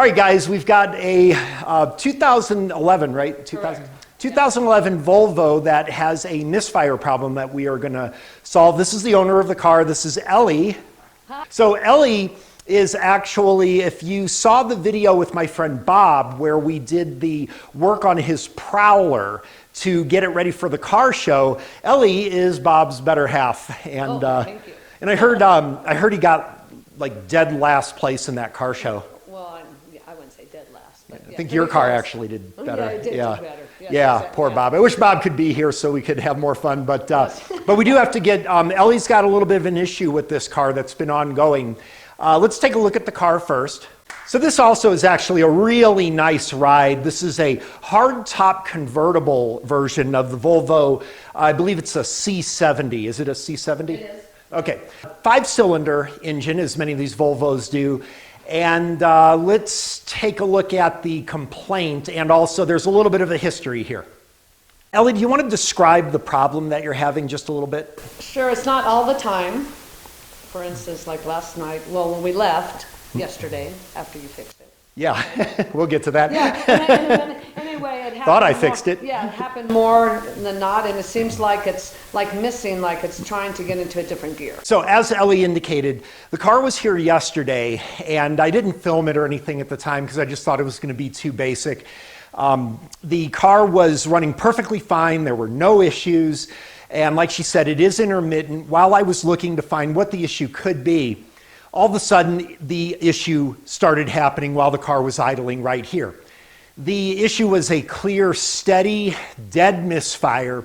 right, guys, we've got a 2011, right? 2011 Volvo that has a misfire problem that we are going to solve. This is the owner of the car. This is Ellie. So Ellie is actually, if you saw the video with my friend Bob where we did the work on his Prowler to get it ready for the car show, Ellie is Bob's better half. And, thank you. And I heard he got like dead last place in that car show. Well, I wouldn't say dead last. But I think your car actually did better. Yeah, it did do better. Yes, yeah, exactly. poor Bob. I wish Bob could be here so we could have more fun, but we do have to get, Ellie's got a little bit of an issue with this car that's been ongoing. Let's take a look at the car first. So this also is actually a really nice ride. This is a hardtop convertible version of the Volvo. I believe it's a C70. Is it a C70? It is. Okay. 5-cylinder engine, as many of these Volvos do. And let's take a look at the complaint. And also, there's a little bit of a history here. Ellie, do you want to describe the problem that you're having just a little bit? Sure, it's not all the time. For instance, like last night, well, when we left yesterday, after you fixed it. Yeah, we'll get to that. Yeah, and anyway, it happened. Thought I fixed it. Yeah, it happened more than not, and it seems like it's like missing, like it's trying to get into a different gear. So as Ellie indicated, the car was here yesterday, and I didn't film it or anything at the time because I just thought it was going to be too basic. The car was running perfectly fine. There were no issues. And like she said, it is intermittent. While I was looking to find what the issue could be, all of a sudden the issue started happening while the car was idling right here. The issue was a clear, steady, dead misfire.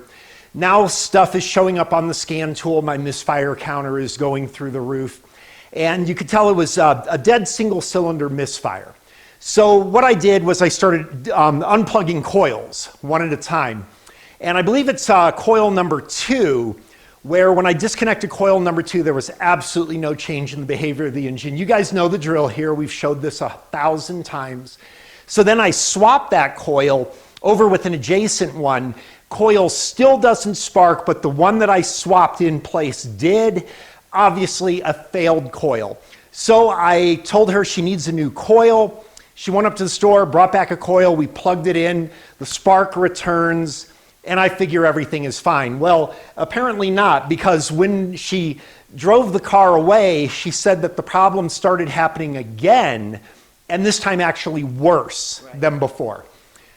Now stuff is showing up on the scan tool. My misfire counter is going through the roof. And you could tell it was a dead single-cylinder misfire. So what I did was I started unplugging coils one at a time. And I believe it's coil number 2, where when I disconnected coil number 2, there was absolutely no change in the behavior of the engine. You guys know the drill here. We've showed this 1,000 times. So then I swapped that coil over with an adjacent one. Coil still doesn't spark, but the one that I swapped in place did. Obviously a failed coil. So I told her she needs a new coil. She went up to the store, brought back a coil. We plugged it in. The spark returns. And I figure everything is fine. Well, apparently not, because when she drove the car away, she said that the problem started happening again, and this time actually worse than before.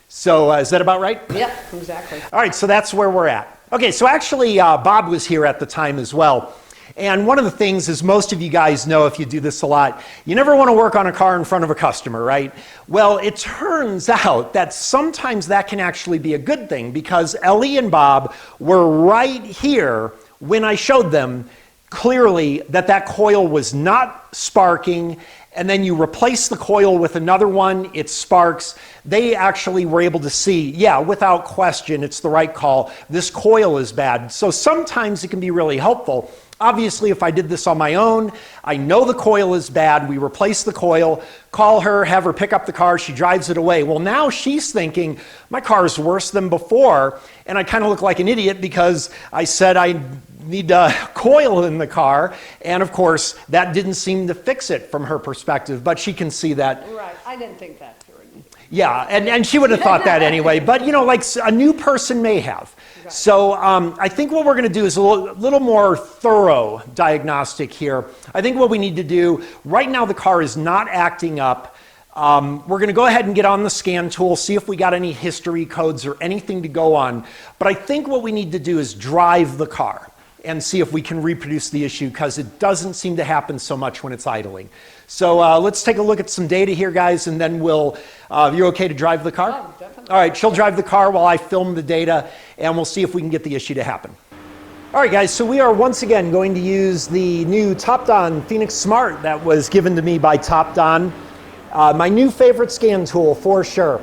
So is that about right? Yeah, exactly. All right, so that's where we're at. Okay, so actually Bob was here at the time as well. And one of the things, as most of you guys know if you do this a lot, you never want to work on a car in front of a customer, right? Well, it turns out that sometimes that can actually be a good thing, because Ellie and Bob were right here when I showed them clearly that that coil was not sparking, and then you replace the coil with another one, it sparks. They actually were able to see, yeah, without question, it's the right call. This coil is bad. So sometimes it can be really helpful. Obviously, if I did this on my own, I know the coil is bad. We replace the coil, call her, have her pick up the car. She drives it away. Well, now she's thinking, my car is worse than before. And I kind of look like an idiot because I said I need a coil in the car. And of course, that didn't seem to fix it from her perspective. But she can see that. Right. I didn't think that. Yeah, and she would have thought that anyway. But, you know, like a new person may have. Right. So I think what we're going to do is a little more thorough diagnostic here. I think what we need to do, right now the car is not acting up. We're going to go ahead and get on the scan tool, see if we got any history codes or anything to go on. But I think what we need to do is drive the car and see if we can reproduce the issue, because it doesn't seem to happen so much when it's idling. So let's take a look at some data here, guys, and then we'll, you're okay to drive the car? Oh, definitely. All right, she'll drive the car while I film the data, and we'll see if we can get the issue to happen. All right, guys, so we are once again going to use the new TopDon Phoenix Smart that was given to me by TopDon. My new favorite scan tool, for sure.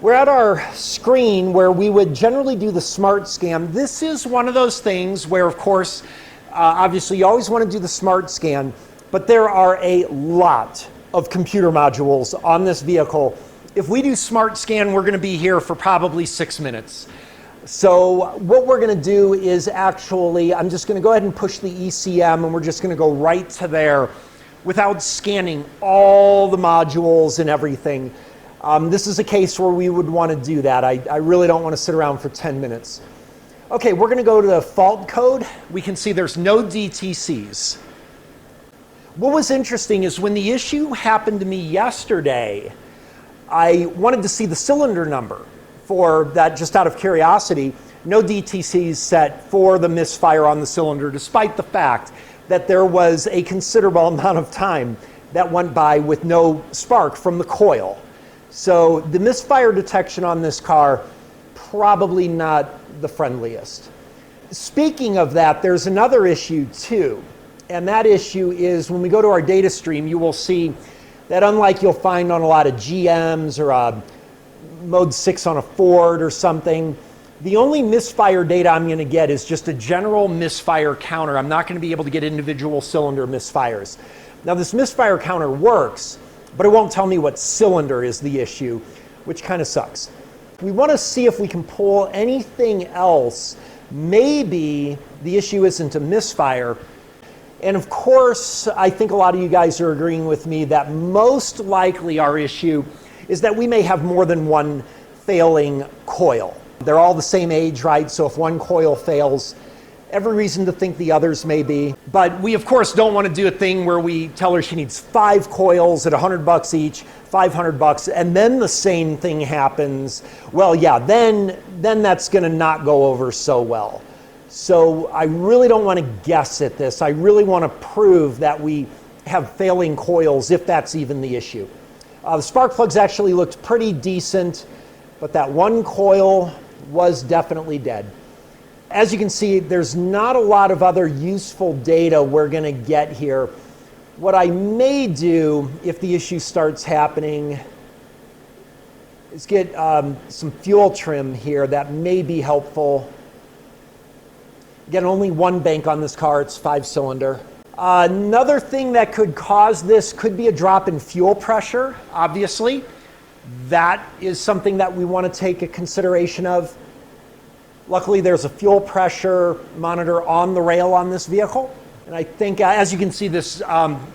We're at our screen where we would generally do the smart scan. This is one of those things where, of course, obviously you always want to do the smart scan, but there are a lot of computer modules on this vehicle. If we do smart scan, we're going to be here for probably 6 minutes. So what we're going to do is actually, I'm just going to go ahead and push the ECM, and we're just going to go right to there. without scanning all the modules and everything. This is a case where we would want to do that. I really don't want to sit around for 10 minutes. Okay, we're going to go to the fault code. We can see there's no DTCs. What was interesting is when the issue happened to me yesterday, I wanted to see the cylinder number for that, just out of curiosity. No DTCs set for the misfire on the cylinder, despite the fact that there was a considerable amount of time that went by with no spark from the coil. So the misfire detection on this car, probably not the friendliest. Speaking of that, there's another issue too. And that issue is when we go to our data stream, you will see that unlike you'll find on a lot of GMs or a Mode 6 on a Ford or something, the only misfire data I'm going to get is just a general misfire counter. I'm not going to be able to get individual cylinder misfires. Now this misfire counter works, but it won't tell me what cylinder is the issue, which kind of sucks. We want to see if we can pull anything else. Maybe the issue isn't a misfire. And of course, I think a lot of you guys are agreeing with me that most likely our issue is that we may have more than one failing coil. They're all the same age, right? So if one coil fails, every reason to think the others may be. But we, of course, don't want to do a thing where we tell her she needs 5 coils at $100 each, $500, and then the same thing happens. Well, yeah, then that's going to not go over so well. So I really don't want to guess at this. I really want to prove that we have failing coils, if that's even the issue. The spark plugs actually looked pretty decent, but that one coil was definitely dead. As you can see, there's not a lot of other useful data we're going to get here. What I may do if the issue starts happening is get some fuel trim here. That may be helpful. Again, only one bank on this car. It's 5-cylinder. Another thing that could cause this could be a drop in fuel pressure, obviously. That is something that we want to take a consideration of. Luckily, there's a fuel pressure monitor on the rail on this vehicle. And I think, as you can see, this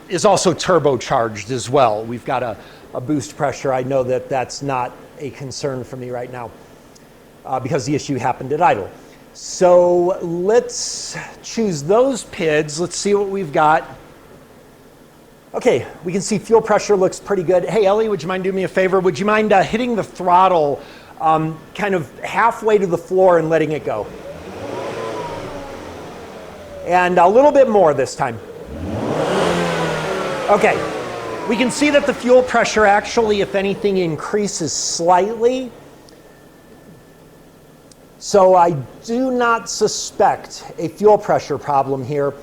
is also turbocharged as well. We've got a boost pressure. I know that that's not a concern for me right now because the issue happened at idle. So let's choose those PIDs. Let's see what we've got. Okay, we can see fuel pressure looks pretty good. Hey, Ellie, would you mind doing me a favor? Would you mind hitting the throttle kind of halfway to the floor and letting it go? And a little bit more this time. Okay, we can see that the fuel pressure actually, if anything, increases slightly. So I do not suspect a fuel pressure problem here.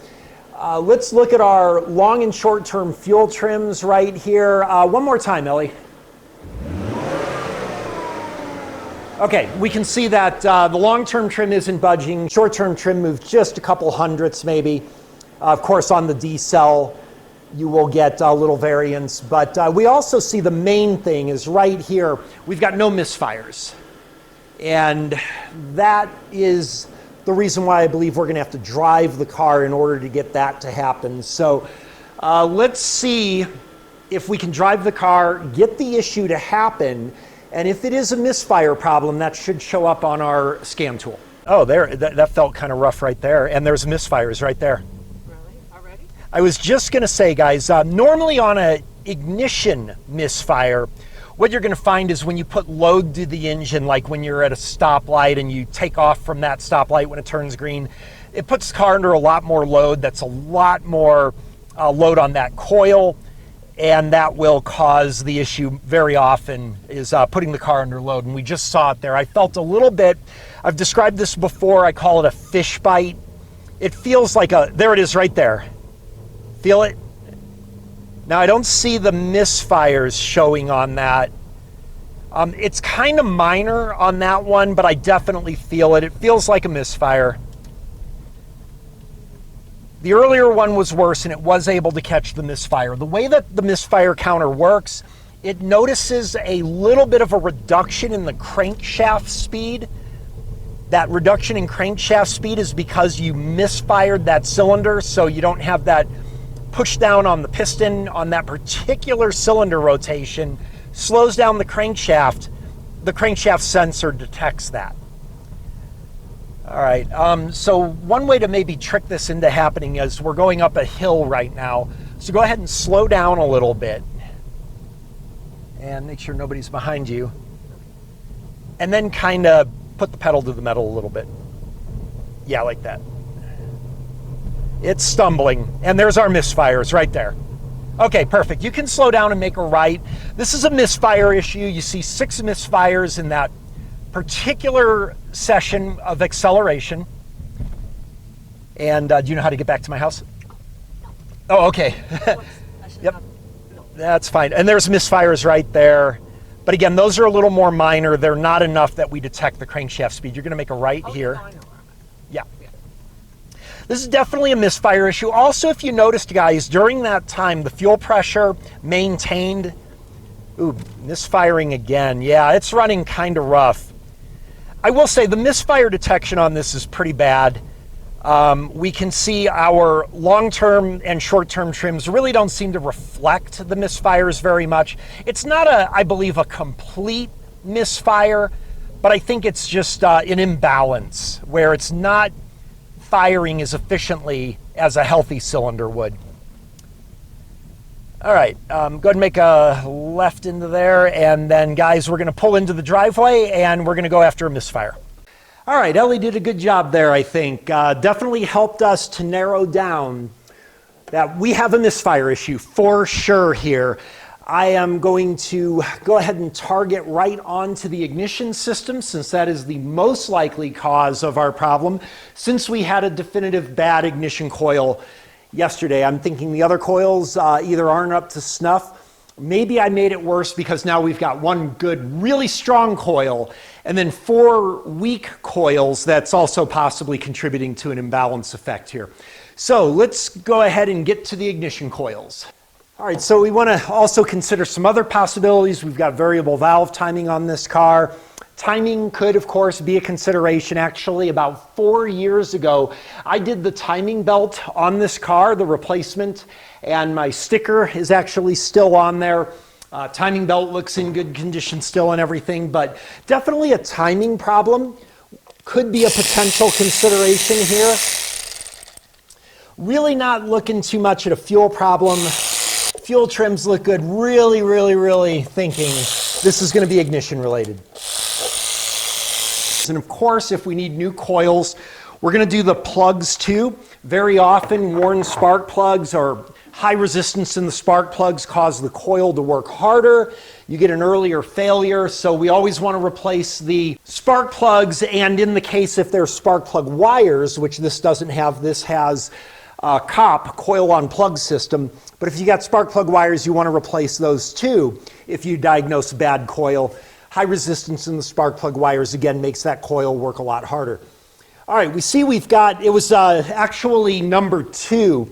Let's look at our long and short-term fuel trims right here. One more time, Ellie. Okay, we can see that the long-term trim isn't budging. Short-term trim moved just a couple hundredths maybe. Of course, on the D-cell, you will get a little variance. But we also see the main thing is right here. We've got no misfires. And that is the reason why I believe we're going to have to drive the car in order to get that to happen. So let's see if we can drive the car, get the issue to happen, and if it is a misfire problem, that should show up on our scan tool. Oh, there, that felt kind of rough right there, and there's misfires right there. Really? Already? I was just going to say, guys, normally on an ignition misfire, what you're going to find is when you put load to the engine, like when you're at a stoplight and you take off from that stoplight when it turns green, it puts the car under a lot more load. That's a lot more load on that coil, and that will cause the issue very often is putting the car under load. And we just saw it there. I felt a little bit, I've described this before, I call it a fish bite. It feels like there it is right there. Feel it? Now, I don't see the misfires showing on that. It's kind of minor on that one, but I definitely feel it. It feels like a misfire. The earlier one was worse, and it was able to catch the misfire. The way that the misfire counter works, it notices a little bit of a reduction in the crankshaft speed. That reduction in crankshaft speed is because you misfired that cylinder, so you don't have that push down on the piston on that particular cylinder rotation, slows down the crankshaft sensor detects that. All right, so one way to maybe trick this into happening is we're going up a hill right now. So go ahead and slow down a little bit and make sure nobody's behind you. And then kind of put the pedal to the metal a little bit. Yeah, like that. It's stumbling, and there's our misfires right there. Okay, perfect. You can slow down and make a right. This is a misfire issue. You see 6 misfires in that particular session of acceleration. And do you know how to get back to my house? Oh, okay. Yep, that's fine. And there's misfires right there. But again, those are a little more minor. They're not enough that we detect the crankshaft speed. You're going to make a right here. Yeah. This is definitely a misfire issue. Also, if you noticed, guys, during that time, the fuel pressure maintained. Ooh, misfiring again. Yeah, it's running kind of rough. I will say the misfire detection on this is pretty bad. We can see our long-term and short-term trims really don't seem to reflect the misfires very much. It's not, I believe, a complete misfire, but I think it's just an imbalance where it's not firing as efficiently as a healthy cylinder would. All right, go ahead and make a left into there, and then guys, we're gonna pull into the driveway and we're gonna go after a misfire. All right, Ellie did a good job there, I think. Definitely helped us to narrow down that we have a misfire issue for sure here. I am going to go ahead and target right onto the ignition system, since that is the most likely cause of our problem, since we had a definitive bad ignition coil yesterday. I'm thinking the other coils either aren't up to snuff. Maybe I made it worse because now we've got one good, really strong coil and then 4 weak coils that's also possibly contributing to an imbalance effect here. So let's go ahead and get to the ignition coils. All right, so we want to also consider some other possibilities. We've got variable valve timing on this car. Timing could, of course, be a consideration. Actually, about 4 years ago, I did the timing belt on this car, the replacement, and my sticker is actually still on there. Timing belt looks in good condition still and everything, but definitely a timing problem could be a potential consideration here. Really not looking too much at a fuel problem. Fuel trims look good. Really thinking this is going to be ignition related. And of course, if we need new coils, we're going to do the plugs too. Very often, worn spark plugs or high resistance in the spark plugs cause the coil to work harder. You get an earlier failure, so we always want to replace the spark plugs. And in the case if there's spark plug wires, which this doesn't have, this has a COP, coil on plug system. But if you got spark plug wires, you want to replace those too if you diagnose a bad coil. High resistance in the spark plug wires, again, makes that coil work a lot harder. All right, we see we've got, it was actually number 2,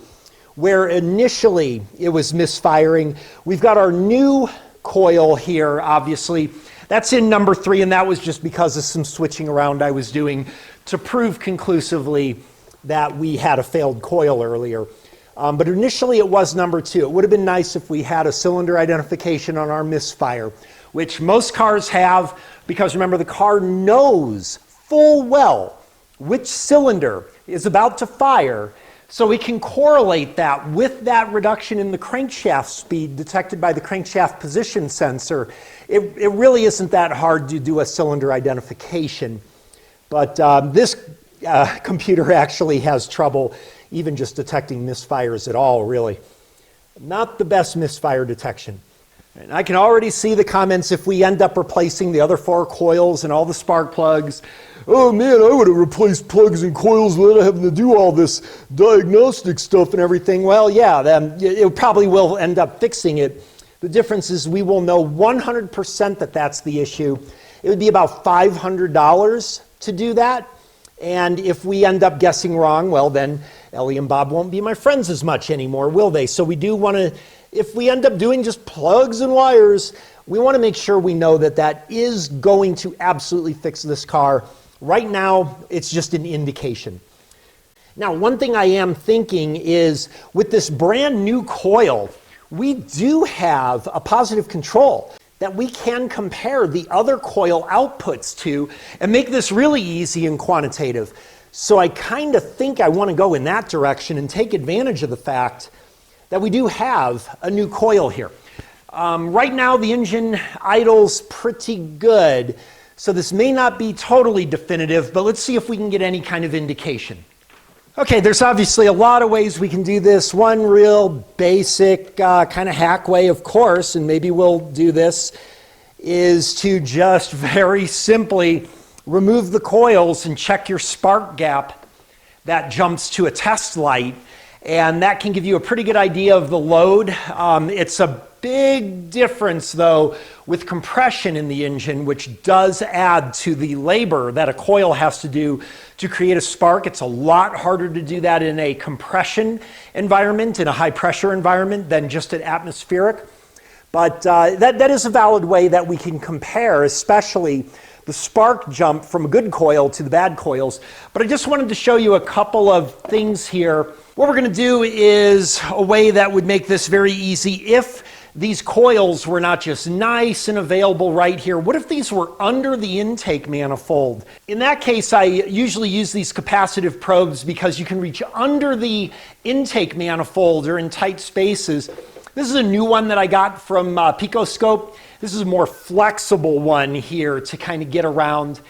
where initially it was misfiring. We've got our new coil here, obviously. That's in number 3, and that was just because of some switching around I was doing to prove conclusively that we had a failed coil earlier. But initially it was number 2. It would have been nice if we had a cylinder identification on our misfire, which most cars have, because remember, the car knows full well which cylinder is about to fire, so we can correlate that with that reduction in the crankshaft speed detected by the crankshaft position sensor. It really isn't that hard to do a cylinder identification, but this computer actually has trouble even just detecting misfires at all, really. Not the best misfire detection. And I can already see the comments if we end up replacing the other 4 coils and all the spark plugs. Oh man, I would have replaced plugs and coils without having to do all this diagnostic stuff and everything. Well, yeah, then it probably will end up fixing it. The difference is we will know 100% that that's the issue. It would be about $500 to do that. And if we end up guessing wrong, well then Ellie and Bob won't be my friends as much anymore, will they? So we do want to, if we end up doing just plugs and wires, we want to make sure we know that that is going to absolutely fix this car. Right now, it's just an indication. Now, one thing I am thinking is with this brand new coil, we do have a positive control that we can compare the other coil outputs to and make this really easy and quantitative. So I kind of think I want to go in that direction and take advantage of the fact that we do have a new coil here. Right now the engine idles pretty good, so this may not be totally definitive, but let's see if we can get any kind of indication. Okay, there's obviously a lot of ways we can do this. One real basic kind of hack way, of course, and maybe we'll do this, is to just very simply remove the coils and check your spark gap. That jumps to a test light, and that can give you a pretty good idea of the load. It's a big difference, though, with compression in the engine, which does add to the labor that a coil has to do to create a spark. It's a lot harder to do that in a compression environment, in a high pressure environment, than just an atmospheric. But that is a valid way that we can compare, especially the spark jump from a good coil to the bad coils. But I just wanted to show you a couple of things here. What we're going to do is a way that would make this very easy. If these coils were not just nice and available right here, what if these were under the intake manifold? In that case, I usually use these capacitive probes because you can reach under the intake manifold or in tight spaces. This is a new one that I got from Picoscope. This is a more flexible one here to kind of get around.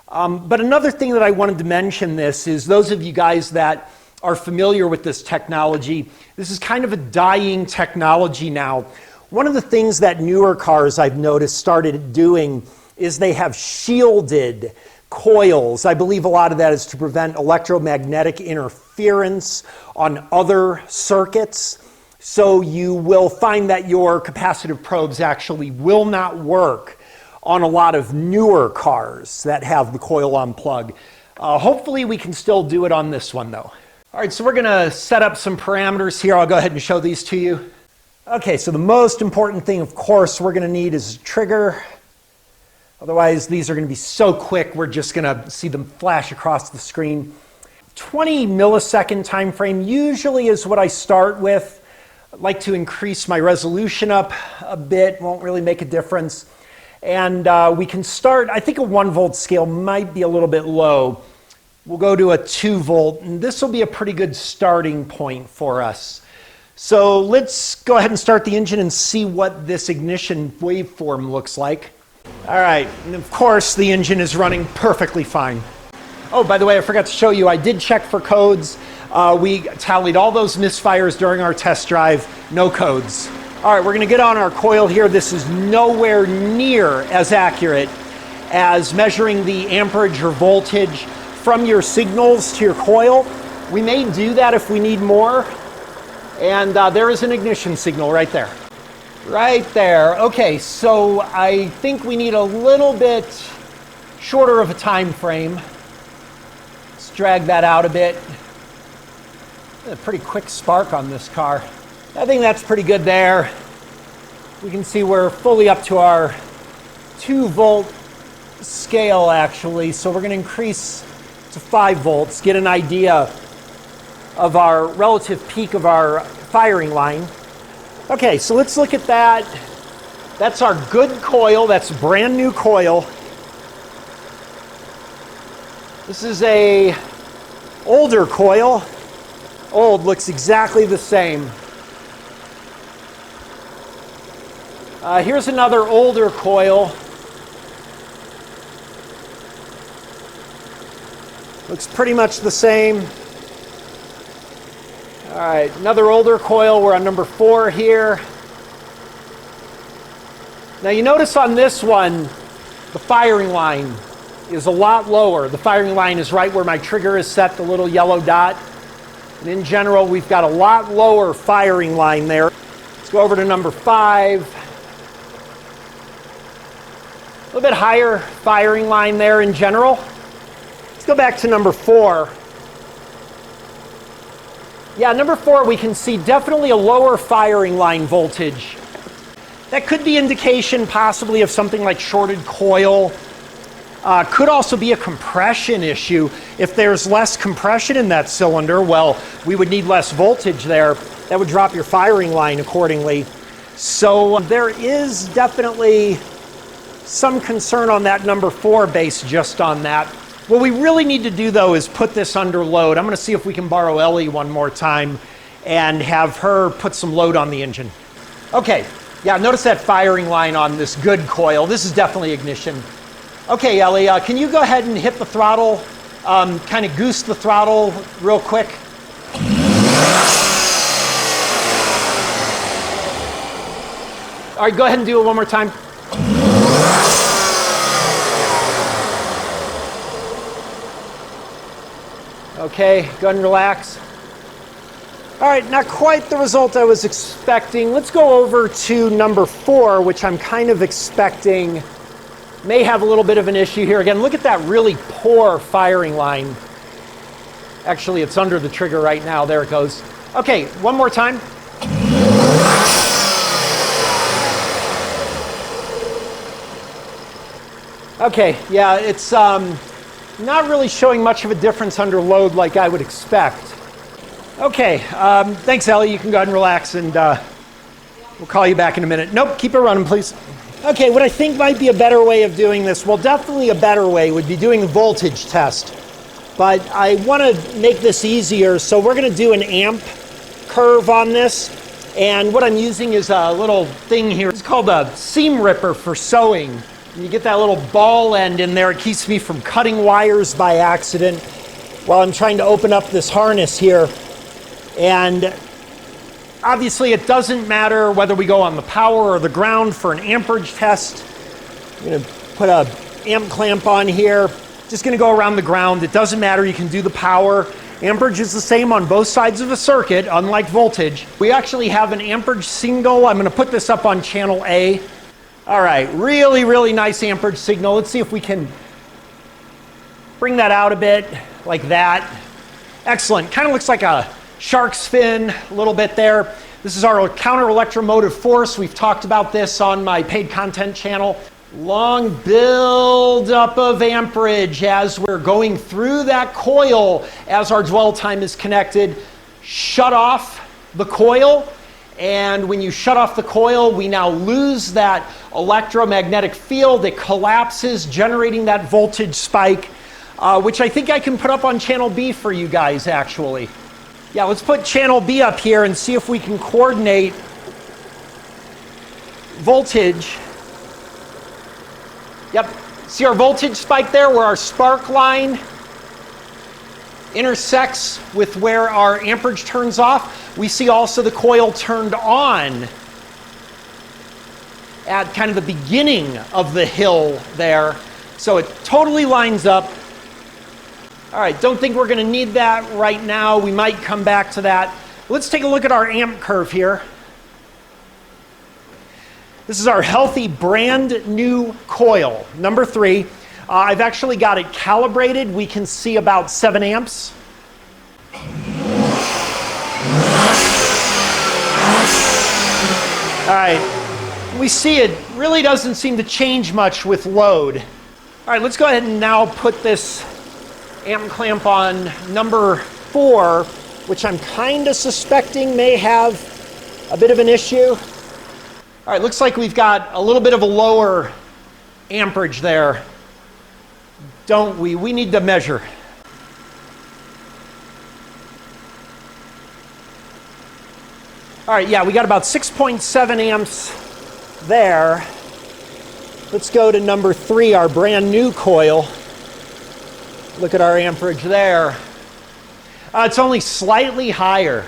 But another thing that I wanted to mention this is those of you guys that are familiar with this technology, this is kind of a dying technology now. One of the things that newer cars I've noticed started doing is they have shielded coils. I believe a lot of that is to prevent electromagnetic interference on other circuits. So you will find that your capacitive probes actually will not work on a lot of newer cars that have the coil on plug. Hopefully we can still do it on this one though. All right, so we're gonna set up some parameters here. I'll go ahead and show these to you. Okay, so the most important thing, of course, we're gonna need is a trigger. Otherwise, these are gonna be so quick, we're just gonna see them flash across the screen. 20 millisecond time frame usually is what I start with. I'd like to increase my resolution up a bit, won't really make a difference. And we can start, I think a 1 volt scale might be a little bit low. We'll go to a 2 volt, and this will be a pretty good starting point for us. So let's go ahead and start the engine and see what this ignition waveform looks like. All right, and of course the engine is running perfectly fine. Oh, by the way, I forgot to show you, I did check for codes. We tallied all those misfires during our test drive, no codes. All right, we're gonna get on our coil here. This is nowhere near as accurate as measuring the amperage or voltage from your signals to your coil. We may do that if we need more. And there is an ignition signal right there. Right there. Okay, so I think we need a little bit shorter of a time frame. Let's drag that out a bit. A pretty quick spark on this car. I think that's pretty good there. We can see we're fully up to our 2 volt scale actually, so we're going to increase to 5 volts, get an idea of our relative peak of our firing line. Okay, so let's look at that. That's our good coil, that's a brand new coil. This is a older coil. Old, looks exactly the same. Here's another older coil. Looks pretty much the same. All right, another older coil. We're on number 4 here. Now you notice on this one, the firing line is a lot lower. The firing line is right where my trigger is set, the little yellow dot. And in general, we've got a lot lower firing line there. Let's go over to number 5. A little bit higher firing line there in general. Let's go back to number 4. Yeah, number 4, we can see definitely a lower firing line voltage. That could be indication possibly of something like shorted coil. Could also be a compression issue. If there's less compression in that cylinder, well, we would need less voltage there. That would drop your firing line accordingly. So there is definitely some concern on that number 4 based just on that. What we really need to do though is put this under load. I'm going to see if we can borrow Ellie one more time and have her put some load on the engine. Okay, yeah, notice that firing line on this good coil. This is definitely ignition. Okay, Ellie, can you go ahead and hit the throttle, kind of goose the throttle real quick? All right, go ahead and do it one more time. Okay, go ahead and relax. All right, not quite the result I was expecting. Let's go over to number 4, which I'm kind of expecting may have a little bit of an issue here. Again, look at that really poor firing line. Actually, it's under the trigger right now. There it goes. Okay, one more time. Okay, yeah, it's not really showing much of a difference under load like I would expect. Okay, thanks, Ellie. You can go ahead and relax, and we'll call you back in a minute. Nope, keep it running, please. Okay, what I think might be a better way of doing this, well, definitely a better way would be doing a voltage test. But I want to make this easier, so we're going to do an amp curve on this. And what I'm using is a little thing here. It's called a seam ripper for sewing. And you get that little ball end in there. It keeps me from cutting wires by accident while I'm trying to open up this harness here. And obviously, it doesn't matter whether we go on the power or the ground for an amperage test. I'm going to put a amp clamp on here. Just going to go around the ground. It doesn't matter. You can do the power. Amperage is the same on both sides of the circuit, unlike voltage. We actually have an amperage signal. I'm going to put this up on channel A. All right, really, really nice amperage signal. Let's see if we can bring that out a bit, like that. Excellent. Kind of looks like a shark's fin, a little bit there. This is our counter electromotive force. We've talked about this on my paid content channel. Long build up of amperage as we're going through that coil as our dwell time is connected. Shut off the coil, and when you shut off the coil, we now lose that electromagnetic field. It collapses, generating that voltage spike, which I think I can put up on channel B for you guys, actually. Yeah, let's put channel B up here and see if we can coordinate voltage. Yep, see our voltage spike there where our spark line intersects with where our amperage turns off. We see also the coil turned on at kind of the beginning of the hill there. So it totally lines up. All right, don't think we're going to need that right now. We might come back to that. Let's take a look at our amp curve here. This is our healthy brand new coil, number 3. I've actually got it calibrated. We can see about 7 amps. All right, we see it really doesn't seem to change much with load. All right, let's go ahead and now put this amp clamp on number 4, which I'm kind of suspecting may have a bit of an issue. All right, looks like we've got a little bit of a lower amperage there, don't we? We need to measure. All right, yeah, we got about 6.7 amps there. Let's go to number 3, our brand new coil. Look at our amperage there. It's only slightly higher,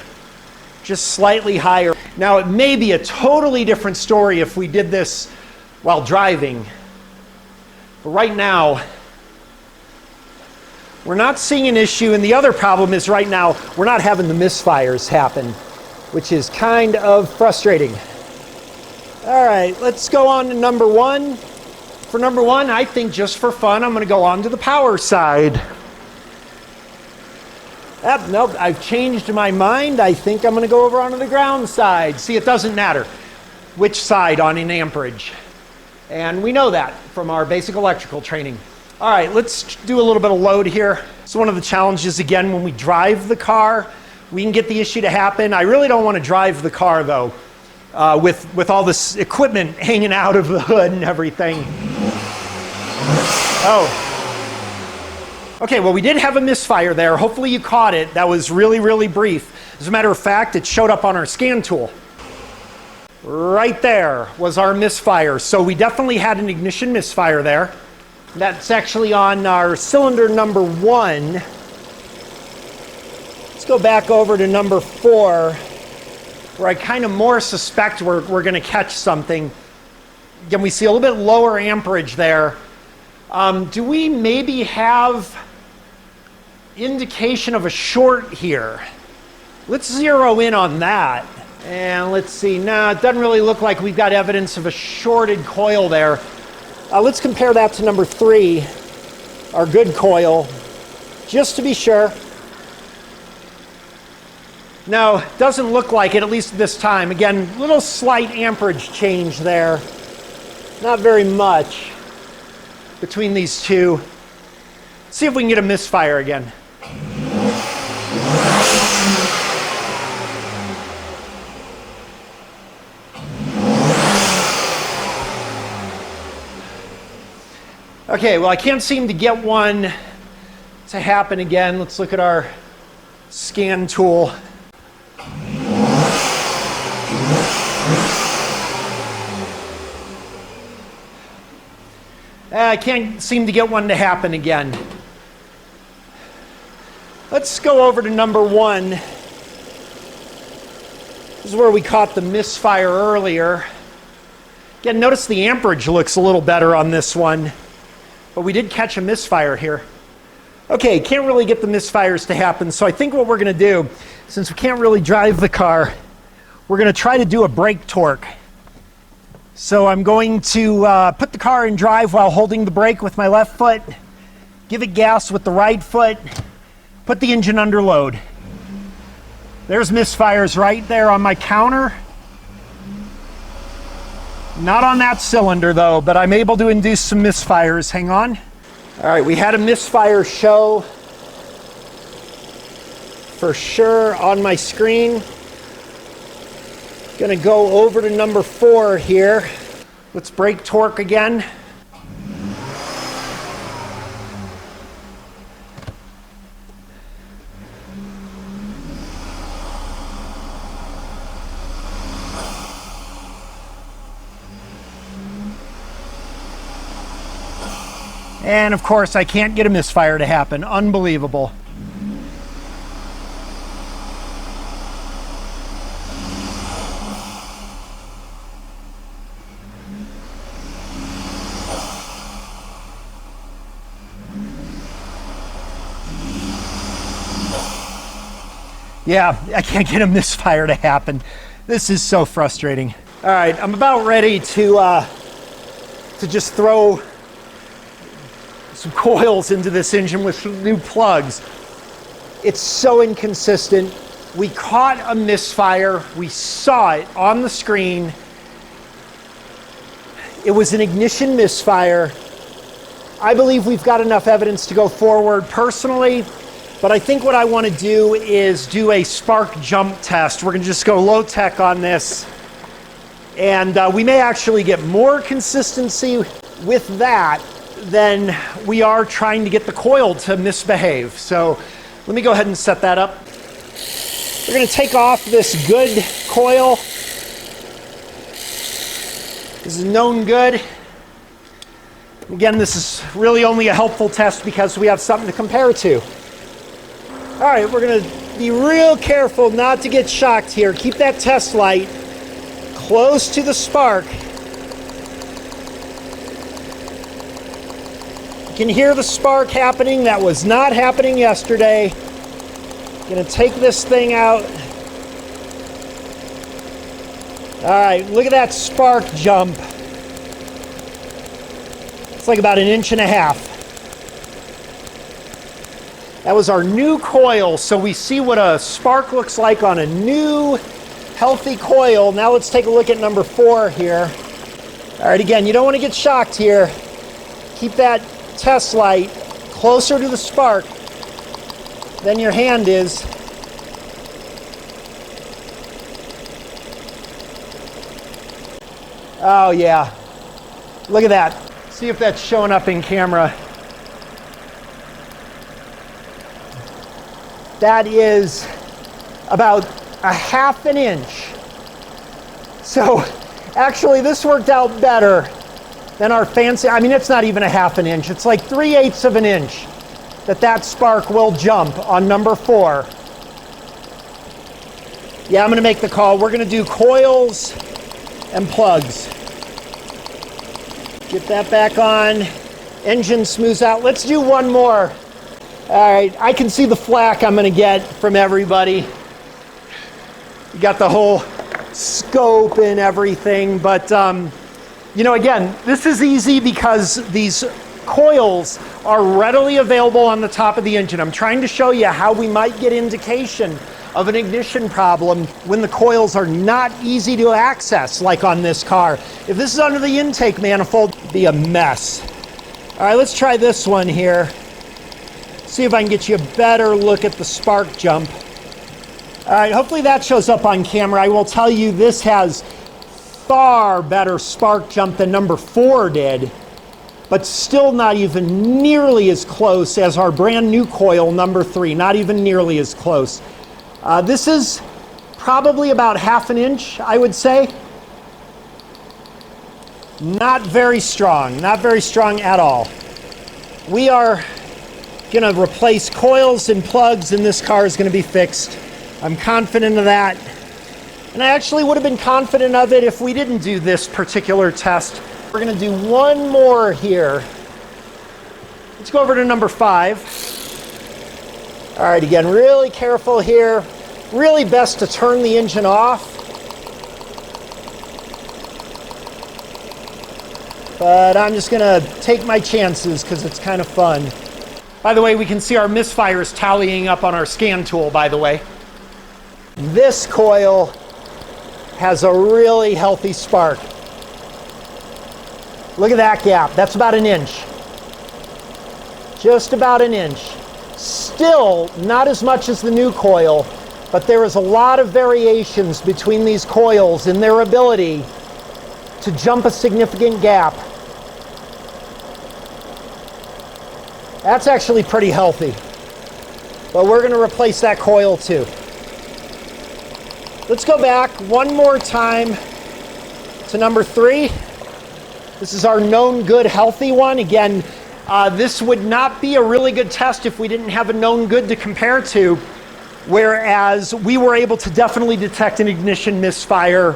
just slightly higher. Now, it may be a totally different story if we did this while driving. But right now, we're not seeing an issue. And the other problem is right now, we're not having the misfires happen, which is kind of frustrating. All right, let's go on to number 1. For number 1, I think just for fun, I'm going to go on to the power side. Nope, I've changed my mind. I think I'm going to go over onto the ground side. See, it doesn't matter which side on an amperage. And we know that from our basic electrical training. All right, let's do a little bit of load here. So one of the challenges, again, when we drive the car, we can get the issue to happen. I really don't want to drive the car, though, with all this equipment hanging out of the hood and everything. Oh. Okay, well, we did have a misfire there. Hopefully you caught it. That was really, really brief. As a matter of fact, it showed up on our scan tool. Right there was our misfire. So we definitely had an ignition misfire there. That's actually on our cylinder number 1. Let's go back over to number 4, where I kind of more suspect we're going to catch something. Again, we see a little bit lower amperage there. Do we maybe have indication of a short here? Let's zero in on that. And let's see. No, it doesn't really look like we've got evidence of a shorted coil there. Let's compare that to number 3, our good coil, just to be sure. No, doesn't look like it, at least this time. Again, little slight amperage change there. Not very much between these two. See if we can get a misfire again. Okay, well, I can't seem to get one to happen again. Let's look at our scan tool. I can't seem to get one to happen again. Let's go over to number 1. This is where we caught the misfire earlier. Again, notice the amperage looks a little better on this one, but we did catch a misfire here. Okay, can't really get the misfires to happen, so I think what we're going to do, since we can't really drive the car, we're going to try to do a brake torque. So I'm going to put the car in drive while holding the brake with my left foot, give it gas with the right foot, put the engine under load. There's misfires right there on my counter. Not on that cylinder though, but I'm able to induce some misfires. Hang on. All right, we had a misfire show for sure on my screen. Gonna go over to number 4 here. Let's brake torque again. And of course, I can't get a misfire to happen. Unbelievable. Yeah, I can't get a misfire to happen. This is so frustrating. All right, I'm about ready to just throw some coils into this engine with some new plugs. It's so inconsistent. We caught a misfire. We saw it on the screen. It was an ignition misfire. I believe we've got enough evidence to go forward personally, but I think what I want to do is do a spark jump test. We're going to just go low tech on this, and we may actually get more consistency with that than we are trying to get the coil to misbehave. So let me go ahead and set that up. We're going to take off this good coil. This is known good. Again, this is really only a helpful test because we have something to compare to. All right, we're going to be real careful not to get shocked here. Keep that test light close to the spark. You can hear the spark happening. That was not happening yesterday. Going to take this thing out. All right, look at that spark jump. It's like about 1.5 inches. That was our new coil, so we see what a spark looks like on a new, healthy coil. Now let's take a look at number 4 here. All right, again, you don't want to get shocked here. Keep that test light closer to the spark than your hand is. Oh yeah, look at that. See if that's showing up in camera. That is about a ½ an inch. So actually this worked out better than our fancy, I mean it's not even a ½ an inch, it's like 3/8 of an inch that spark will jump on number 4. Yeah, I'm gonna make the call. We're gonna do coils and plugs. Get that back on, engine smooths out. Let's do one more. All right, I can see the flack I'm gonna get from everybody. You got the whole scope and everything, but you know, again, this is easy because these coils are readily available on the top of the engine. I'm trying to show you how we might get indication of an ignition problem when the coils are not easy to access, like on this car. If this is under the intake manifold, it'd be a mess. All right, let's try this one here. See if I can get you a better look at the spark jump. All right, hopefully that shows up on camera. I will tell you this has far better spark jump than number 4 did, but still not even nearly as close as our brand new coil number 3, not even nearly as close. This is probably about ½ an inch, I would say. Not very strong at all. We are gonna replace coils and plugs and this car is gonna be fixed. I'm confident of that. And I actually would have been confident of it if we didn't do this particular test. We're gonna do one more here. Let's go over to number 5. All right, again, really careful here. Really best to turn the engine off. But I'm just gonna take my chances because it's kind of fun. By the way, we can see our misfires tallying up on our scan tool, by the way. This coil has a really healthy spark. Look at that gap, that's about an inch. Just about an inch. Still not as much as the new coil, but there is a lot of variations between these coils in their ability to jump a significant gap. That's actually pretty healthy. But we're gonna replace that coil too. Let's go back one more time to number 3. This is our known good healthy one. Again, this would not be a really good test if we didn't have a known good to compare to, whereas we were able to definitely detect an ignition misfire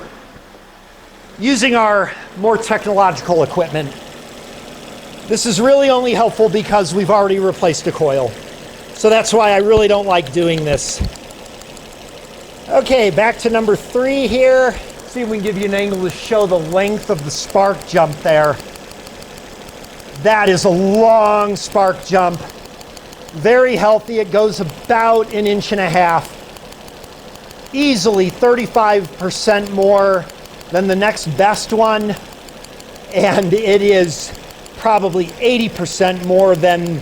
using our more technological equipment. This is really only helpful because we've already replaced a coil. So that's why I really don't like doing this. Okay, back to number 3 here. See if we can give you an angle to show the length of the spark jump there. That is a long spark jump. Very healthy. It goes about 1.5 inches. Easily 35% more than the next best one. And it is probably 80% more than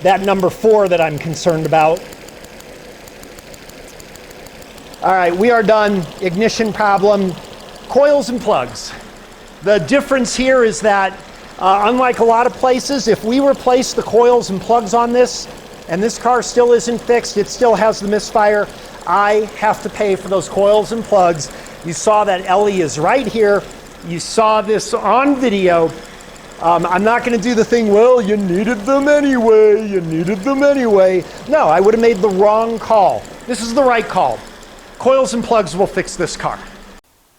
that number 4 that I'm concerned about. All right, we are done. Ignition problem, coils and plugs. The difference here is that unlike a lot of places, if we replace the coils and plugs on this and this car still isn't fixed, it still has the misfire, I have to pay for those coils and plugs. You saw that Ellie is right here. You saw this on video. I'm not going to do the thing, well, you needed them anyway, No, I would have made the wrong call. This is the right call. Coils and plugs will fix this car.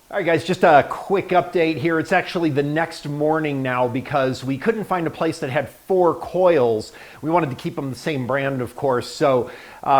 All right, guys, just a quick update here. It's actually the next morning now because we couldn't find a place that had 4 coils. We wanted to keep them the same brand, of course. So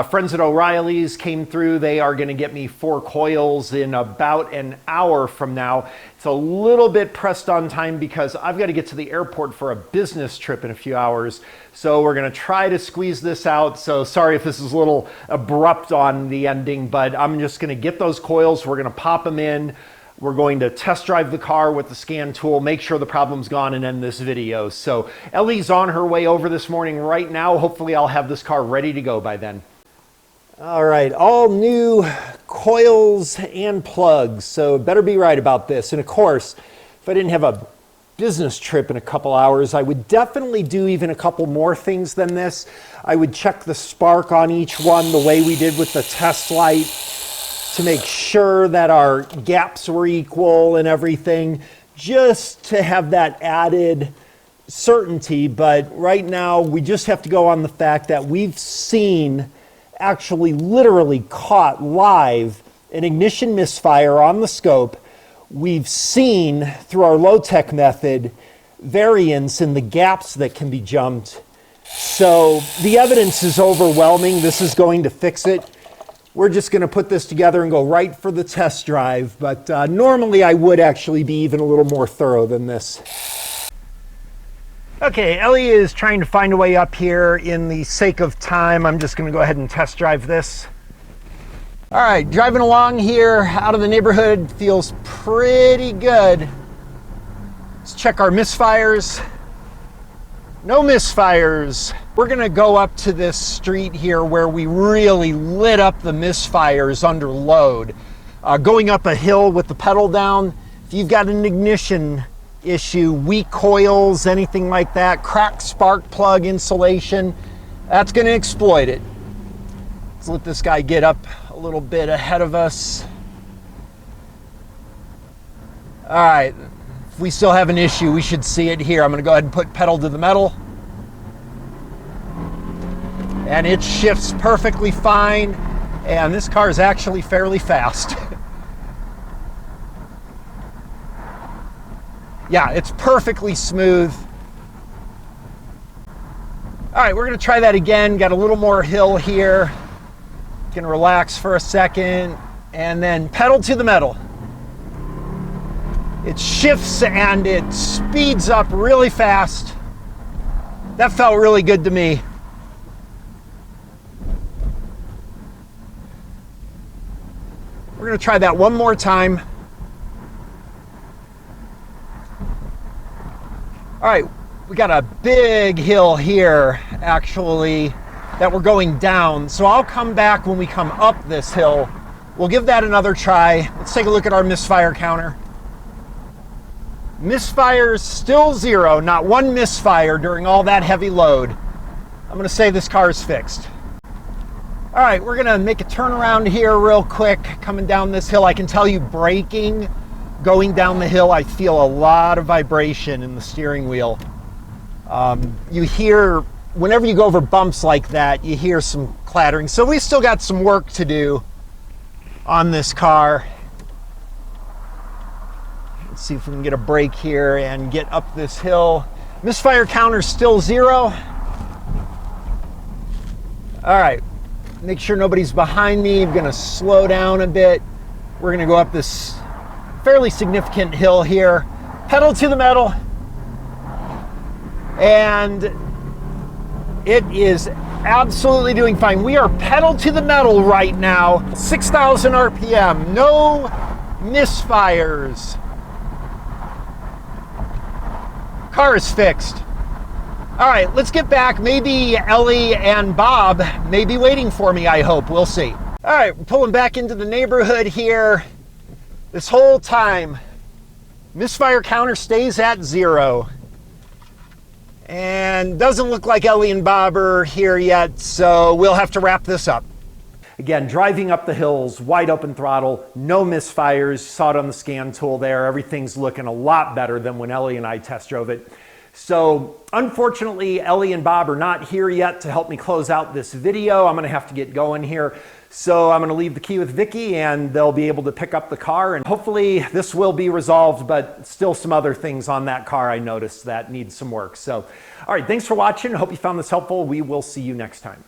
friends at O'Reilly's came through. They are going to get me 4 coils in about an hour from now. It's a little bit pressed on time because I've got to get to the airport for a business trip in a few hours. So we're going to try to squeeze this out. So sorry if this is a little abrupt on the ending, but I'm just going to get those coils. We're going to pop them in. We're going to test drive the car with the scan tool, make sure the problem's gone, and end this video. So Ellie's on her way over this morning right now. Hopefully I'll have this car ready to go by then. All right, all new coils and plugs, so better be right about this. And of course, if I didn't have a business trip in a couple hours, I would definitely do even a couple more things than this. I would check the spark on each one the way we did with the test light to make sure that our gaps were equal and everything, just to have that added certainty. But right now, we just have to go on the fact that we've seen, actually literally caught live, an ignition misfire on the scope. We've seen, through our low-tech method, variance in the gaps that can be jumped. So the evidence is overwhelming. This is going to fix it. We're just going to put this together and go right for the test drive. But normally I would actually be even a little more thorough than this. Okay, Ellie is trying to find a way up here. In the sake of time, I'm just going to go ahead and test drive this. All right, driving along here out of the neighborhood, feels pretty good. Let's check our misfires. No misfires. We're gonna go up to this street here where we really lit up the misfires under load. Going up a hill with the pedal down, if you've got an ignition issue, weak coils, anything like that, cracked spark plug insulation, that's gonna exploit it. Let's let this guy get up a little bit ahead of us. All right, if we still have an issue, we should see it here. I'm gonna go ahead and put pedal to the metal. And it shifts perfectly fine. And this car is actually fairly fast. Yeah, it's perfectly smooth. All right, we're gonna try that again. Got a little more hill here. Gonna relax for a second and then pedal to the metal. It shifts and it speeds up really fast. That felt really good to me. We're gonna try that one more time. All right, we got a big hill here, actually, that we're going down. So I'll come back when we come up this hill. We'll give that another try. Let's take a look at our misfire counter. Misfires still 0, not one misfire during all that heavy load. I'm gonna say this car is fixed. All right, we're gonna make a turnaround here real quick, coming down this hill. I can tell you braking, going down the hill, I feel a lot of vibration in the steering wheel. You hear, whenever you go over bumps like that, you hear some clattering. So we still got some work to do on this car. Let's see if we can get a break here and get up this hill. Misfire counter still 0. All right, make sure nobody's behind me. I'm gonna slow down a bit. We're gonna go up this fairly significant hill here. Pedal to the metal. And it is absolutely doing fine. We are pedal to the metal right now. 6,000 RPM, no misfires. Car is fixed. All right, let's get back. Maybe Ellie and Bob may be waiting for me, I hope. We'll see. All right, we're pulling back into the neighborhood here. This whole time, misfire counter stays at 0. And doesn't look like Ellie and Bob are here yet, so we'll have to wrap this up. Again, driving up the hills, wide open throttle, no misfires. Saw it on the scan tool there. Everything's looking a lot better than when Ellie and I test drove it. So unfortunately, Ellie and Bob are not here yet to help me close out this video. I'm gonna have to get going here. So I'm gonna leave the key with Vicky and they'll be able to pick up the car and hopefully this will be resolved, but still some other things on that car I noticed that need some work. So, all right, thanks for watching. I hope you found this helpful. We will see you next time.